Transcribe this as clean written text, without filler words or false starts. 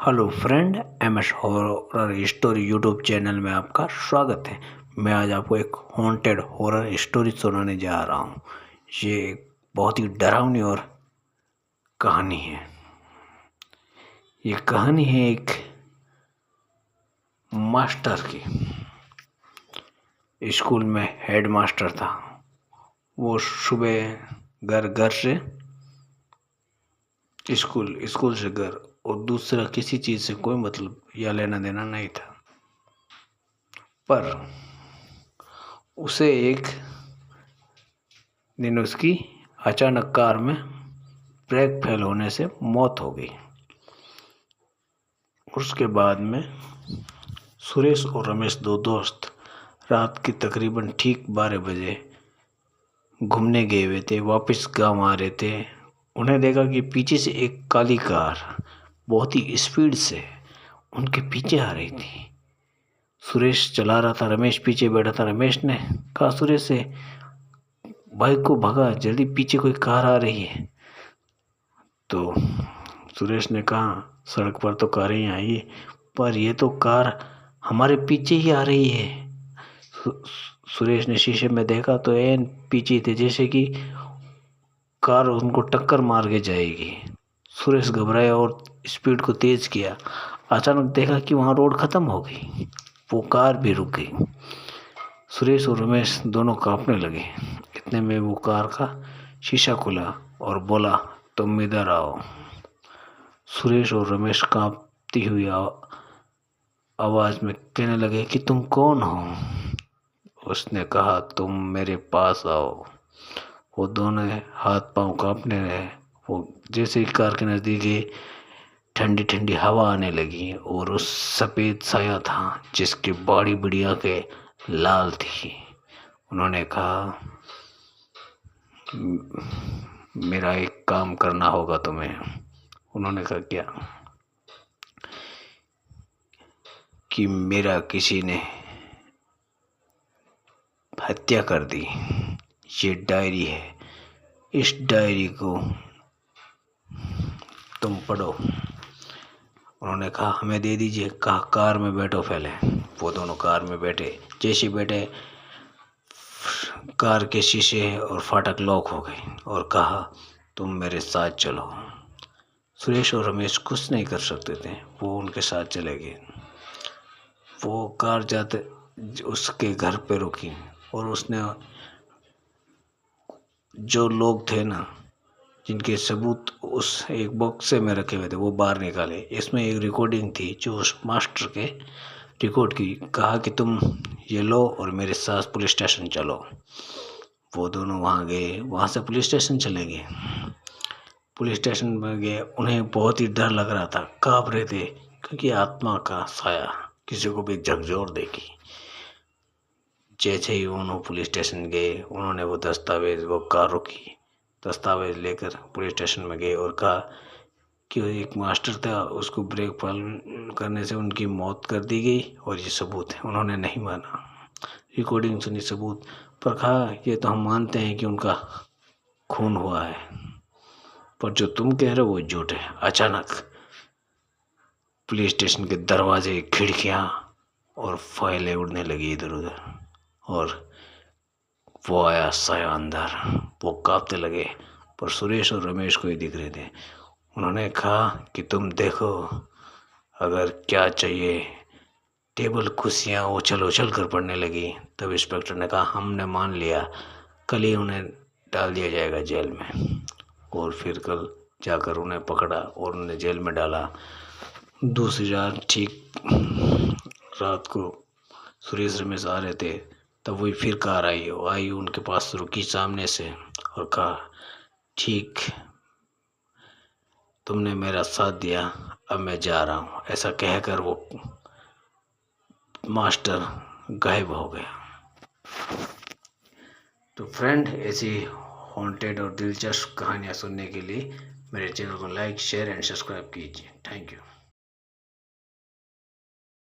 Hello friend, MS horror story YouTube channel में आपका स्वागत है। मैं आज आपको एक हॉन्टेड हॉरर स्टोरी सुनाने जा रहा हूँ। ये एक बहुत ही डरावनी और कहानी है। ये कहानी है एक मास्टर की। स्कूल में हेड मास्टर था। वो सुबह घर से स्कूल से घर और दूसरा किसी चीज़ से कोई मतलब या लेना देना नहीं था। पर उसे एक दिन उसकी अचानक कार में ब्रेक फेल होने से मौत हो गई। उसके बाद में सुरेश और रमेश दो दोस्त रात के तकरीबन ठीक 12 बजे घूमने गए हुए थे। वापस गांव आ रहे थे। उन्हें देखा कि पीछे से एक काली कार बहुत ही स्पीड से उनके पीछे आ रही थी। सुरेश चला रहा था, रमेश पीछे बैठा था। रमेश ने कहा सुरेश से, बाइक को भगा, जल्दी, पीछे कोई कार आ रही है। तो सुरेश ने कहा सड़क पर तो कारें ही आई है, पर ये तो कार हमारे पीछे ही आ रही है। सुरेश ने शीशे में देखा तो एन पीछे थे, जैसे कि कार उनको टक्कर मार के जाएगी। सुरेश घबराया और स्पीड को तेज किया। अचानक देखा कि वहाँ रोड खत्म हो गई, वो कार भी रुक गई। सुरेश और रमेश दोनों कांपने लगे। इतने में वो कार का शीशा खुला और बोला, तुम इधर आओ। सुरेश और रमेश कांपती हुई आवाज में कहने लगे कि तुम कौन हो। उसने कहा तुम मेरे पास आओ। वो दोनों हाथ पांव कांपने रहे। वो जैसे ही कार के नजदीक गए, ठंडी ठंडी हवा आने लगी और उस सफ़ेद साया था जिसकी बड़ी बड़ी आंखें लाल थी। उन्होंने कहा मेरा एक काम करना होगा तुम्हें। उन्होंने कहा क्या? कि मेरा किसी ने हत्या कर दी। ये डायरी है, इस डायरी को तुम पढ़ो। उन्होंने कहा हमें दे दीजिए। कहा कार में बैठो पहले। वो दोनों कार में बैठे। जैसे बैठे, कार के शीशे और फाटक लॉक हो गए और कहा तुम मेरे साथ चलो। सुरेश और रमेश कुछ नहीं कर सकते थे, वो उनके साथ चले गए। वो कार जाते उसके घर पे रुकी और उसने जो लोग थे ना, जिनके सबूत उस एक बॉक्स में रखे हुए थे, वो बाहर निकाले। इसमें एक रिकॉर्डिंग थी जो उस मास्टर के रिकॉर्ड की। कहा कि तुम ये लो और मेरे साथ पुलिस स्टेशन चलो। वो दोनों वहाँ गए। वहाँ से पुलिस स्टेशन चले गए। पुलिस स्टेशन में गए। उन्हें बहुत ही डर लग रहा था, काँप रहे थे, क्योंकि आत्मा का साया किसी को भी झकझोर देगी। जैसे ही उन्होंने पुलिस स्टेशन गए, उन्होंने वो दस्तावेज, वो कार रुकी, दस्तावेज लेकर पुलिस स्टेशन में गए और कहा कि एक मास्टर था, उसको ब्रेक फेल करने से उनकी मौत कर दी गई और ये सबूत है। उन्होंने नहीं माना। रिकॉर्डिंग सुनी, सबूत पर कहा ये तो हम मानते हैं कि उनका खून हुआ है, पर जो तुम कह रहे हो वो झूठ है। अचानक पुलिस स्टेशन के दरवाजे, खिड़कियां और फाइलें उड़ने लगी इधर उधर, और वो आया साया अंदर। वो कांपते लगे, पर सुरेश और रमेश को ही दिख रहे थे। उन्होंने कहा कि तुम देखो, अगर क्या चाहिए। टेबल कुर्सियाँ उछल उछल कर पड़ने लगी। तब इंस्पेक्टर ने कहा हमने मान लिया, कल ही उन्हें डाल दिया जाएगा जेल में। और फिर कल जाकर उन्हें पकड़ा और उन्हें जेल में डाला। दूसरी रात ठीक रात को सुरेश रमेश आ रहे थे, तब वही फिर कार आई उनके पास, रुकी सामने से और कहा ठीक, तुमने मेरा साथ दिया, अब मैं जा रहा हूँ। ऐसा कहकर वो मास्टर गायब हो गया। तो फ्रेंड, ऐसी हॉन्टेड और दिलचस्प कहानियाँ सुनने के लिए मेरे चैनल को लाइक, शेयर एंड सब्सक्राइब कीजिए। Thank you.